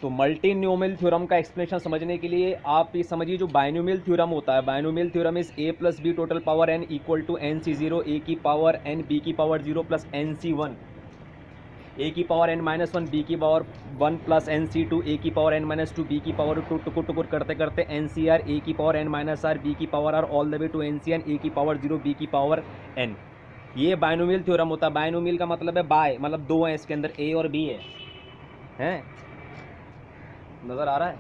तो multinomial theorem का explanation समझने के लिए आप ये समझिए, जो बाइनोमियल थ्योरम होता है, binomial theorem is a plus B total power n equal to N C zero A की पावर n बी की power zero plus N C one A की power n minus one B की power one plus N C two A की power n minus two B की power two, टुकुर टुकुर करते करते एन सी आर ए की power n minus R B की power are all the way to N C N A की power zero B की पावर n। ये बाइनोमियल थ्योरम होता है। बाइनोमियल का मतलब है बाय, मतलब दो हैं, इसके अंदर ए और बी है, हैं, नज़र आ रहा है?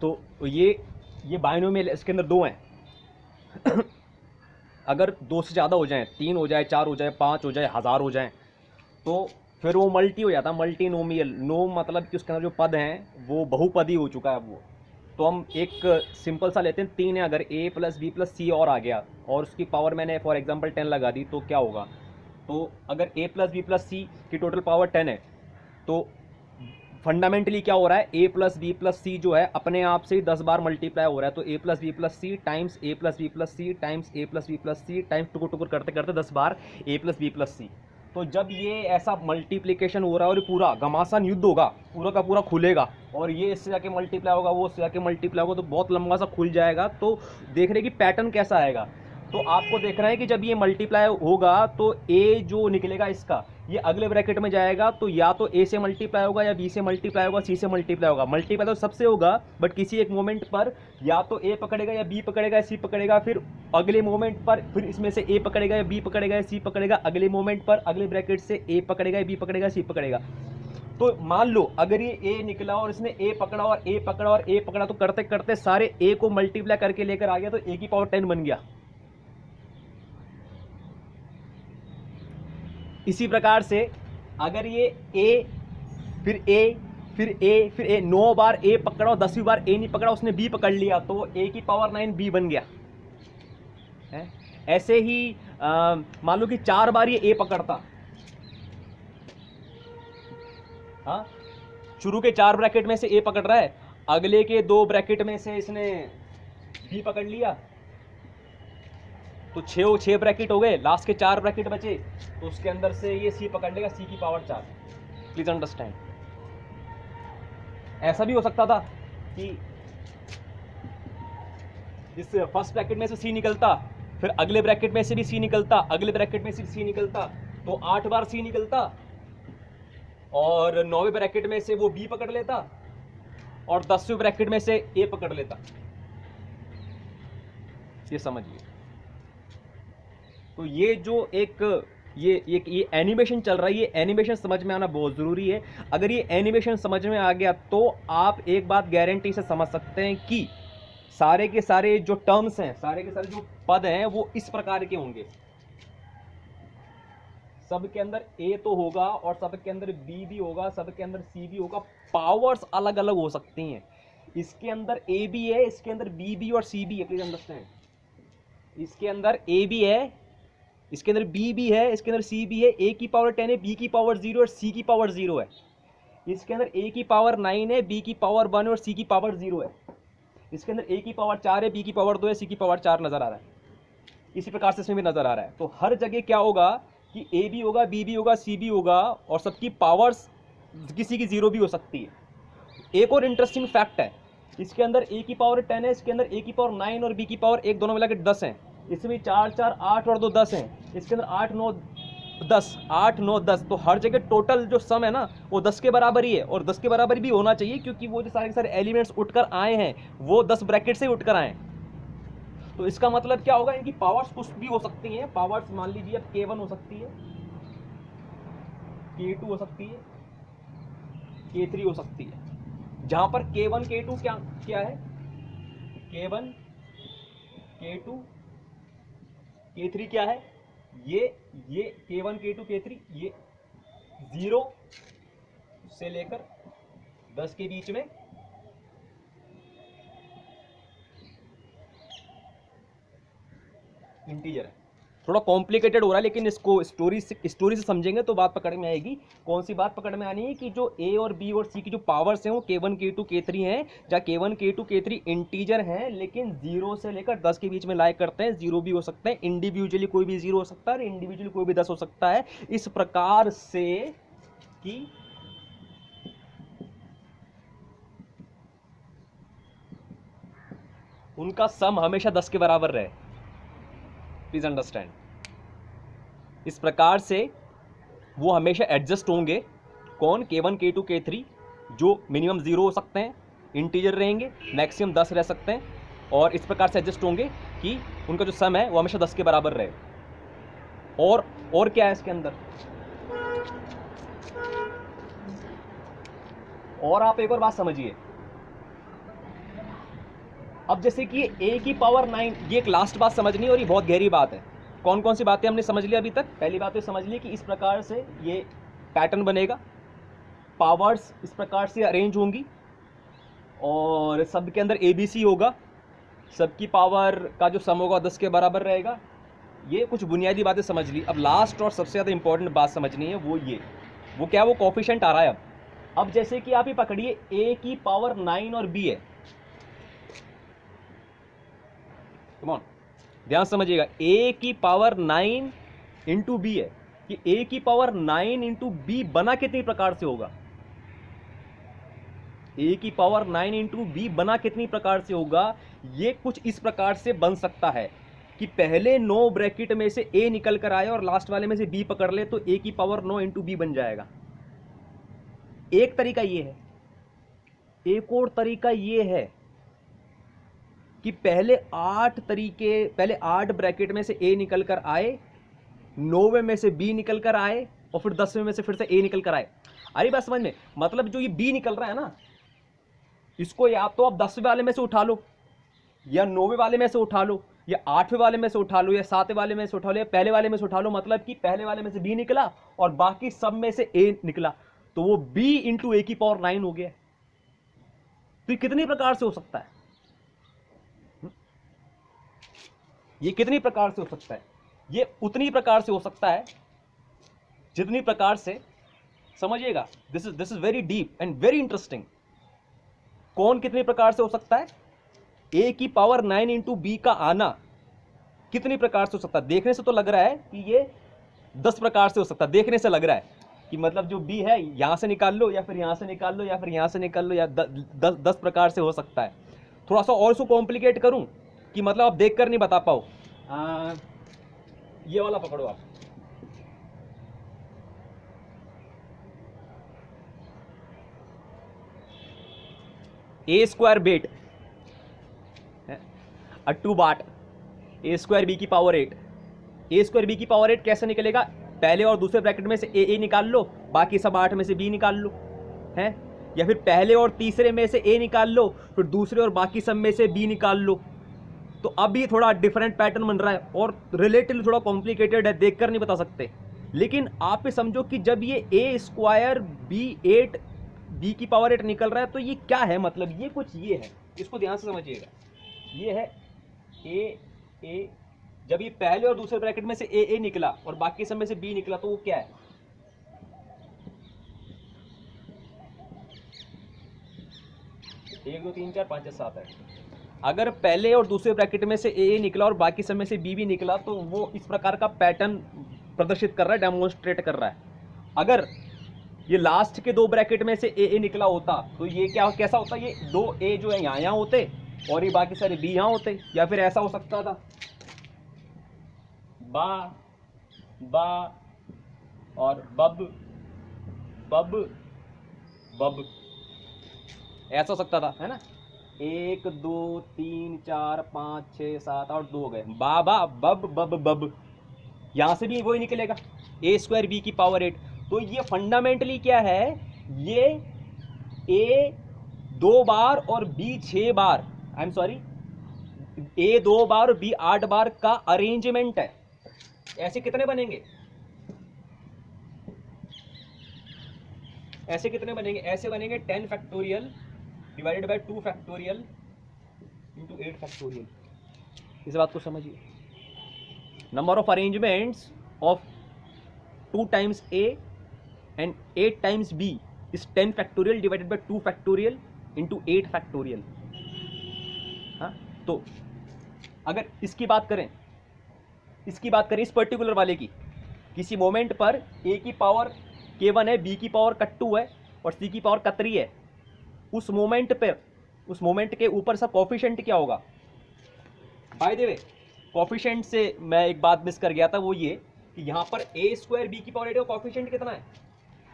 तो ये बाइनोमियल, इसके अंदर दो हैं। अगर दो से ज़्यादा हो जाएं, तीन हो जाए, चार हो जाए, पाँच हो जाए, हज़ार हो जाएं, तो फिर वो मल्टी हो जाता है, मल्टीनोमियल। नो मतलब कि उसके अंदर जो पद हैं वो बहुपदी हो चुका है वो। तो हम एक सिंपल सा लेते हैं, तीन है, अगर a प्लस बी प्लस सी और आ गया और उसकी पावर मैंने फॉर एग्जांपल 10 लगा दी, तो क्या होगा? तो अगर a प्लस बी प्लस सी की टोटल पावर 10 है, तो फंडामेंटली क्या हो रहा है, a प्लस बी प्लस सी जो है अपने आप से ही 10 बार मल्टीप्लाई हो रहा है। तो a plus B plus C times a plus B plus C times a plus B plus C times टुकुर टुकुर करते करते 10 बार a plus B plus C. तो जब ये ऐसा मल्टीप्लिकेशन हो रहा है और पूरा घमासान युद्ध होगा, पूरा का पूरा खुलेगा, और ये इससे जाके मल्टीप्लाई होगा, वो इससे जाके मल्टीप्लाई होगा, तो बहुत लंबा सा खुल जाएगा। तो देख रहे कि पैटर्न कैसा आएगा। तो आपको देख रहा है कि जब ये मल्टीप्लाई होगा तो a जो निकलेगा इसका, ये अगले ब्रैकेट में जाएगा, तो या तो a से मल्टीप्लाई होगा, या b से मल्टीप्लाई होगा, c से मल्टीप्लाई होगा। मल्टीप्लाई तो सबसे होगा, बट किसी एक मोमेंट पर या तो a पकड़ेगा, या b पकड़ेगा, या c पकड़ेगा, फिर अगले मोमेंट पर फिर इसमें से a पकड़ेगा, या b पकड़ेगा, या c पकड़ेगा, अगले मोमेंट पर अगले ब्रैकेट से a पकड़ेगा, या b पकड़ेगा, c पकड़ेगा। तो मान लो अगर ये a निकला और इसने a पकड़ा और a पकड़ा और a पकड़ा, तो करते करते सारे a को मल्टीप्लाई करके लेकर आ गया, तो a की पावर 10 बन गया। इसी प्रकार से अगर ये a फिर a फिर a फिर a 9 बार a पकड़ा और 10वीं बार a नहीं पकड़ा, उसने b पकड़ लिया, तो a की पावर 9 b बन गया है। ऐसे ही मान लो कि 4 बार ये a पकड़ता, हाँ, शुरू के 4 ब्रैकेट में से a पकड़ रहा है, अगले के 2 ब्रैकेट में से इसने b पकड़ लिया, तो 6 ब्रैकेट हो गए, लास्ट के 4 ब्रैकेट बचे, तो उसके अंदर से ये c पकड़ लेगा, c की पावर 4। Please understand. ऐसा भी हो सकता था कि इस फर्स्ट ब्रैकेट में से c निकलता, फिर अगले ब्रैकेट में से भी c निकलता, अगले ब्रैकेट में से c निकलता, तो 8 बार c निकलता, और 9वें ब्रैकेट में से वो b पकड़ लेता, और 10वें ब्रैकेट में से a पकड़ लेता। ये समझिए। तो ये जो एक ये एनिमेशन चल रहा है, ये एनिमेशन समझ में आना बहुत ज़रूरी है। अगर ये एनिमेशन समझ में आ गया तो आप एक बात गारंटी से समझ सकते हैं कि सारे के सारे जो टर्म्स हैं, सारे के सारे जो पद हैं, वो इस प्रकार के होंगे। सब के अंदर a तो होगा, और सब के अंदर b भी होगा, सब के अंदर c भी होगा। पावर्स अलग अलग हो सकती हैं। इसके अंदर a भी है, इसके अंदर b भी और c भी है। Please understand. इसके अंदर a भी है, इसके अंदर b भी है, इसके अंदर c भी है। a की पावर 10 है, b की पावर 0 और c की पावर 0 है। इसके अंदर a की पावर 9 है, b की पावर 1 और c की पावर 0 है। इसके अंदर a की पावर 4 है, b की पावर 2 है, c की पावर 4 नजर आ रहा है। इसी प्रकार से इसमें भी नजर आ रहा है। तो हर जगह क्या होगा कि a भी होगा, b भी होगा, c भी होगा, और सबकी पावर्स किसी की 0 भी हो सकती है। एक और इंटरेस्टिंग फैक्ट है, इसके अंदर a की पावर 10 है, इसके अंदर a की पावर 9 और b की पावर 1 दोनों मिला के 10 है। इसमें 4 4 8 और 2 10 हैं। इसके अंदर 8 9 10, 8 9 10, तो हर जगह टोटल जो सम है ना, वो 10 के बराबर ही है, और 10 के बराबर भी होना चाहिए, क्योंकि वो जो सारे के सारे एलिमेंट्स उठकर आए हैं वो 10 ब्रैकेट से ही उठकर आए। तो इसका मतलब क्या होगा, इनकी पावर्स कुछ भी हो सकती हैं। पावर्स मान लीजिए अब k1 हो सकती है, k2 हो सकती है, k3 हो सकती है। जहां पर k1 k2 क्या क्या है, k1 k2 k3 क्या है, ये k1 k2 k3 ये 0 से लेकर 10 के बीच में इंटीजर है। थोड़ा कॉम्प्लिकेटेड हो रहा है, लेकिन इसको स्टोरी से समझेंगे तो बात पकड़ में आएगी। कौन सी बात पकड़ में आनी है कि जो a और b और c की जो पावर्स हैं वो k1 k2 k3 हैं, जहाँ k1 k2 k3 इंटीजर हैं, लेकिन 0 से लेकर 10 के बीच में लाया करते हैं। 0 भी हो सकते हैं, इंडिविजुअली कोई भी 0 हो सकता है, और इंडिविजुअली कोई भी 10 हो सकता है। इस प्रकार से कि उनका सम हमेशा 10 के बराबर रहे। प्लीज अंडरस्टैंड, इस प्रकार से वो हमेशा एडजस्ट होंगे। कौन? K1 K2 K3 जो मिनिमम 0 हो सकते हैं, इंटीजर रहेंगे, मैक्सिमम 10 रह सकते हैं, और इस प्रकार से एडजस्ट होंगे कि उनका जो सम है वो हमेशा 10 के बराबर रहे। और क्या है इसके अंदर? और आप एक और बात समझिए। अब जैसे कि a की पावर 9, ये एक लास्ट बात समझनी है और ये बहुत गहरी बात है। कौन कौन सी बातें हमने समझ लिया अभी तक? पहली बात तो समझ ली कि इस प्रकार से ये पैटर्न बनेगा, पावर्स इस प्रकार से अरेंज होंगी और सब के अंदर ABC होगा, सबकी पावर का जो सम होगा 10 के बराबर रहेगा। ये कुछ बुनियादी बातें समझ ली। अब लास्ट और सबसे ज़्यादा इंपॉर्टेंट बात समझनी है, वो क्या? वो कोफिशिएंट आ रहा है। अब जैसे कि आप ही पकड़िए a की पावर 9 और b है। कम ऑन, ध्यान समझिएगा, a की पावर 9 इंटू बी है कि a की पावर 9 इंटू बी बना कितनी प्रकार से होगा? a की पावर 9 इंटू बी बना कितनी प्रकार से होगा? ये कुछ इस प्रकार से बन सकता है कि पहले 9 ब्रैकेट में से a निकल कर आए और लास्ट वाले में से b पकड़ ले, तो a की पावर 9 इंटू बी बन जाएगा। एक तरीका ये है। एक और तरीका ये है कि पहले 8 ब्रैकेट में से a निकल कर आए, 9वें में से b निकल कर आए और फिर 10वें में से फिर से a निकल कर आए। अरे बात समझ में? मतलब जो ये b निकल रहा है ना, इसको या तो आप 10वें वाले में से उठा लो, या 9वें वाले में से उठा लो, या 8वें वाले में से उठा लो, या 7वें वाले में से उठा लो, या पहले वाले में से उठा लो। मतलब कि पहले वाले में से b निकला और बाकी सब में से a निकला, तो वो b इंटू a की पावर 9 हो गया। तो ये कितनी प्रकार से हो सकता है? ये कितनी प्रकार से हो सकता है? ये उतनी प्रकार से हो सकता है जितनी प्रकार से, समझिएगा, this is very deep and very interesting. कौन कितनी प्रकार से हो सकता है? a की पावर 9 इंटू बी का आना कितनी प्रकार से हो सकता है? देखने से तो लग रहा है कि ये 10 प्रकार से हो सकता है। देखने से लग रहा है कि मतलब जो b है यहां से निकाल लो, या फिर यहां से निकाल लो, या फिर यहां से निकाल लो, या 10 प्रकार से हो सकता है। थोड़ा सा और इसको कॉम्प्लिकेट करूं कि मतलब आप देख कर नहीं बता पाओ। ये वाला पकड़ो आप, a स्क्वायर बेट अट्टू बाट, a स्क्वायर बी की पावर 8। a स्क्वायर बी की पावर 8 कैसे निकलेगा? पहले और दूसरे ब्रैकेट में से a निकाल लो, बाकी सब 8 में से b निकाल लो, हैं? या फिर पहले और तीसरे में से a निकाल लो, फिर दूसरे और बाकी सब में से b निकाल लो। तो अब ये थोड़ा डिफरेंट पैटर्न बन रहा है और रिलेटिवली थोड़ा कॉम्प्लिकेटेड है, देखकर नहीं बता सकते। लेकिन आप ये समझो कि जब ये a स्क्वायर b की पावर 8 निकल रहा है, तो ये क्या है? मतलब ये कुछ ये है, इसको ध्यान से समझिएगा। ये है a, जब ये पहले और दूसरे ब्रैकेट में से a निकला और बाकी सब में से b निकला, तो वो क्या है? एक दो तीन चार पाँच छः सात है। अगर पहले और दूसरे ब्रैकेट में से a निकला और बाकी सब में से b भी निकला, तो वो इस प्रकार का पैटर्न प्रदर्शित कर रहा है, डेमोन्स्ट्रेट कर रहा है। अगर ये लास्ट के 2 ब्रैकेट में से a निकला होता, तो ये क्या कैसा होता? ये 2 a जो है यहाँ होते और ये बाकी सारे b यहाँ होते। या फिर ऐसा हो सकता था, बा और बब, ऐसा हो सकता था, है ना? 1 2 3 4 5 6 7 8 2 हो गए, बाबा बब। यहां से भी वही निकलेगा, a स्क्वायर बी की पावर 8। तो ये फंडामेंटली क्या है? ये a 2 बार और b 6 bar, I am sorry, a 2 बार और b 8 बार का अरेंजमेंट है। ऐसे कितने बनेंगे? ऐसे कितने बनेंगे? ऐसे बनेंगे 10 factorial divided by 2 factorial into 8 factorial. इस बात को समझिए। Number of arrangements of 2 times a and 8 times b is 10 factorial divided by 2 factorial into 8 factorial. हाँ, तो अगर इसकी बात करें इस पर्टिकुलर वाले की, किसी मोमेंट पर a की पावर k1 है, b की पावर k2 है और c की पावर k3 है, उस मोमेंट के ऊपर सा कोफिशिएंट क्या होगा? बाय द वे कोफिशिएंट से मैं एक बात मिस कर गया था, वो ये कि यहाँ पर ए स्क्वायर बी की पावर 8 का कोफिशिएंट कितना है,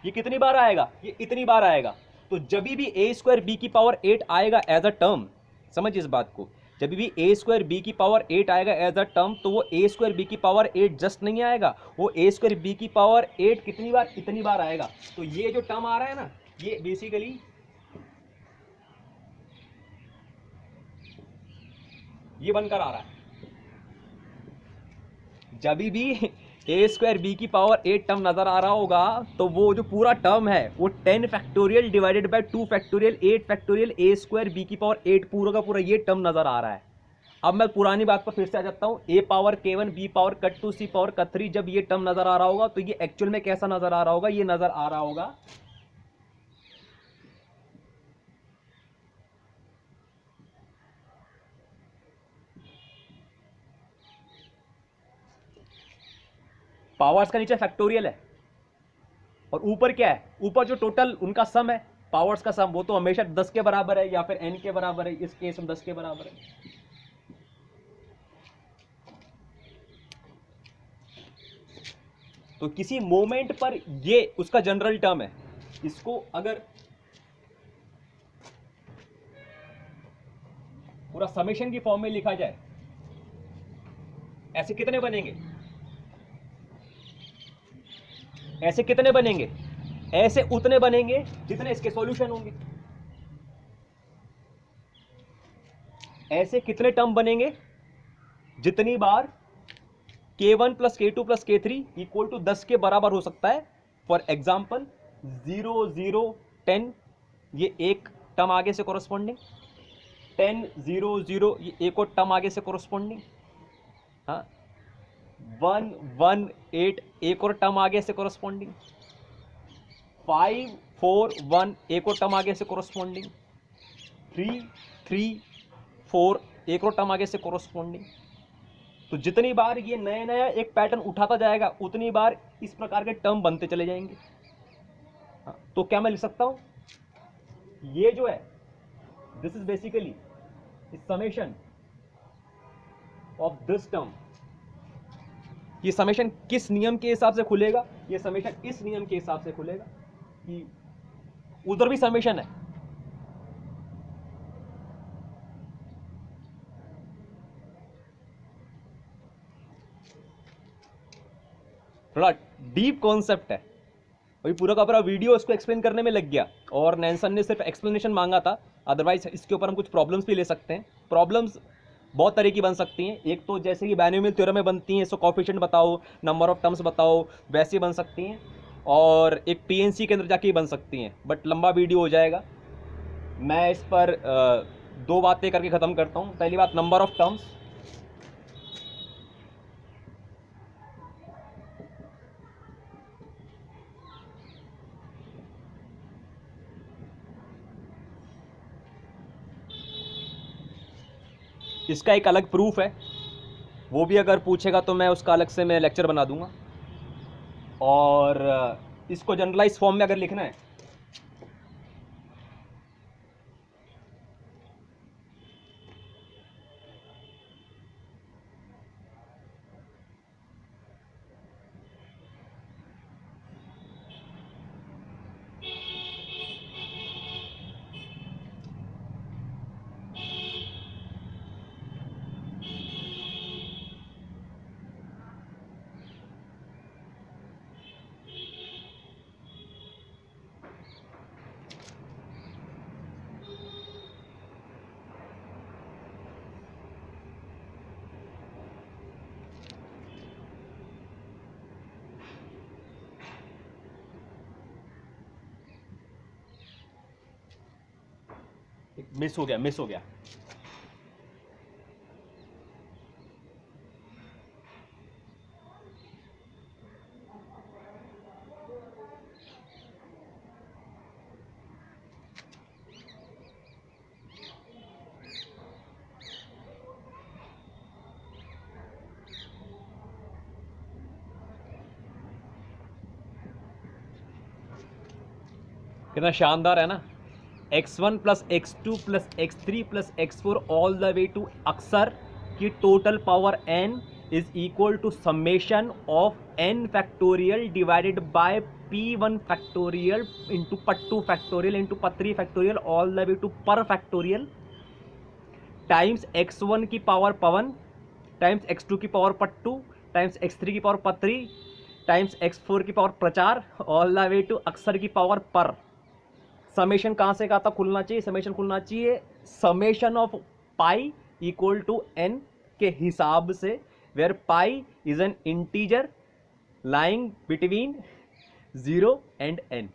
ये कितनी बार आएगा, ये इतनी बार आएगा। तो जब भी ए स्क्वायर बी की पावर 8 आएगा एज अ टर्म, समझिए इस बात को, जब भी ए स्क्वायर बी की पावर 8 आएगा एज अ टर्म, तो वो ए स्क्वायर बी की पावर 8 जस्ट नहीं आएगा, वो ए स्क्वायर बी की पावर 8 कितनी बार, इतनी बार आएगा। तो ये जो टर्म आ रहा है ना, ये बेसिकली ये बनकर आ रहा है। जब भी ए स्क्वायर बी की पावर 8 टर्म नजर आ रहा होगा, तो वो जो पूरा टर्म है वो 10 factorial divided by 2 factorial 8 factorial A square B की पावर 8 पूरा का पूरा ये टर्म नजर आ रहा है। अब मैं पुरानी बात पर फिर से आ जाता हूँ, A power k1 B power cut 2 C power cut 3, जब ये टर्म नजर आ रहा होगा तो ये एक्चुअल में कैसा नजर आ रहा होगा, ये नजर आ रहा होगा पावर्स का नीचे फैक्टोरियल है और ऊपर क्या है, ऊपर जो टोटल उनका सम है पावर्स का सम, वो तो हमेशा 10 के बराबर है या फिर n के बराबर है, इस केस में 10 के बराबर है। तो किसी मोमेंट पर ये उसका जनरल टर्म है, इसको अगर पूरा समेशन की फॉर्म में लिखा जाए, ऐसे कितने बनेंगे, ऐसे कितने बनेंगे, ऐसे उतने बनेंगे जितने इसके सॉल्यूशन होंगे। ऐसे कितने टर्म बनेंगे, जितनी बार k1 plus k2 plus k3 equal to 10 के बराबर हो सकता है। फॉर एग्जाम्पल 0 0 10, ये एक टर्म आगे से कोरस्पॉन्डिंग, 10 0 0 ये एक और टर्म आगे से कोरस्पॉन्डिंग, हाँ 1 1 8 एक और टर्म आगे से कोरस्पॉन्डिंग, 5 4 1 एक और टर्म आगे से कोरस्पॉन्डिंग, 3 3 4 एक और टर्म आगे से कोरस्पॉन्डिंग। तो जितनी बार ये नया नया एक पैटर्न उठाता जाएगा उतनी बार इस प्रकार के टर्म बनते चले जाएंगे। हाँ, तो क्या मैं लिख सकता हूं, ये जो है this is basically summation of this term. ये समेशन किस नियम के हिसाब से खुलेगा, ये समेशन इस नियम के हिसाब से खुलेगा कि उधर भी समेशन है, थोड़ा डीप कॉन्सेप्ट है। वही पूरा का पूरा वीडियो इसको एक्सप्लेन करने में लग गया और नैनसन ने सिर्फ एक्सप्लेनेशन मांगा था, अदरवाइज इसके ऊपर हम कुछ प्रॉब्लम्स भी ले सकते हैं। प्रॉब्लम्स बहुत तरह की बन सकती हैं, एक तो जैसे कि बायनोमियल थ्योरम में बनती हैं, इसको कोएफिशिएंट बताओ, नंबर ऑफ टर्म्स बताओ, वैसे बन सकती हैं, और एक पीएनसी के अंदर जाके ही बन सकती हैं, बट लंबा वीडियो हो जाएगा। मैं इस पर दो बातें करके ख़त्म करता हूँ। पहली बात, नंबर ऑफ टर्म्स। इसका एक अलग प्रूफ है, वो भी अगर पूछेगा तो मैं उसका अलग से मैं लेक्चर बना दूंगा। और इसको जनरलाइज फॉर्म में अगर लिखना है, मिस हो गया। कितना शानदार है ना, x1 plus x2 plus x3 plus x4 all the way to अक्सर कि total power n is equal to summation of n factorial divided by p1 factorial into p2 factorial into p3 factorial all the way to पर factorial times x1 की power p1 times x2 की power p2 times x3 की power p3 times x4 की power p4 all the way to अक्सर की power पर। Summation कहाँ से कहाँ तक खुलना चाहिए? समेशन खुलना चाहिए summation of pi equal to n के हिसाब से, where pi is an integer lying between 0 and n।